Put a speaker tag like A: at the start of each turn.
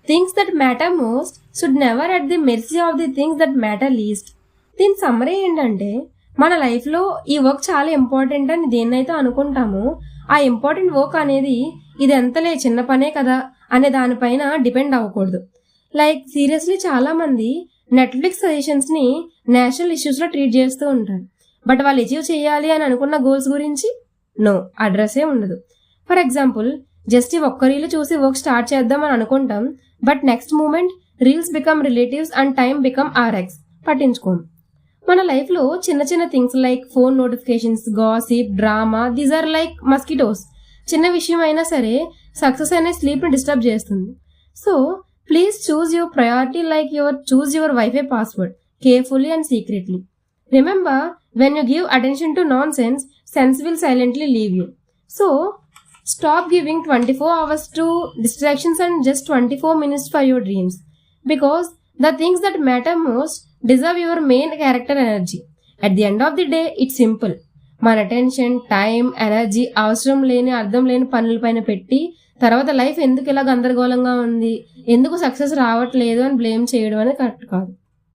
A: Things that matter most should never at the mercy of the things that matter least. దీని summary ఏంటంటే, మన లైఫ్లో ఈ work చాలా ఇంపార్టెంట్ అని దేన్నైతే అనుకుంటామో ఆ ఇంపార్టెంట్ వర్క్ అనేది ఇది ఎంతలే చిన్న పనే కదా అనే దానిపైన డిపెండ్ అవ్వకూడదు. లైక్ సీరియస్లీ చాలా మంది నెట్ఫ్లిక్స్ సజెషన్స్ని నేషనల్ ఇష్యూస్లో ట్రీట్ చేస్తూ ఉంటారు. బట్ వాళ్ళు అచీవ్ చేయాలి అని అనుకున్న గోల్స్ గురించి నో అడ్రస్సే ఉండదు. ఫర్ ఎగ్జాంపుల్, జస్ట్ ఈ ఒక్క రీల్ చూసి వర్క్ స్టార్ట్ చేద్దాం అని అనుకుంటాం. But next moment reels become relatives and time become RX. పట్టించుకోం. మన లైఫ్లో చిన్న చిన్న things like phone notifications, gossip, drama, these are like mosquitoes. చిన్న విషయం అయినా సరే సక్సెస్ అనే స్లీప్ని డిస్టర్బ్ చేస్తుంది. So please choose your priority like choose your Wi-Fi password carefully and secretly. Remember, when you give attention to nonsense, sense will silently leave you. So stop giving 24 hours to distractions and just 24 minutes for your dreams. Because the things that matter most deserve your main character energy. At the end of the day, it's simple. మన attention, time, energy అవసరం లేని అర్థం లేని పనులపైన పెట్టి తర్వాత life ఎందుకు ఇలా గందరగోళంగా ఉంది, ఎందుకు సక్సెస్ రావట్లేదు అని బ్లేమ్ చేయడం అనేది కరెక్ట్ కాదు.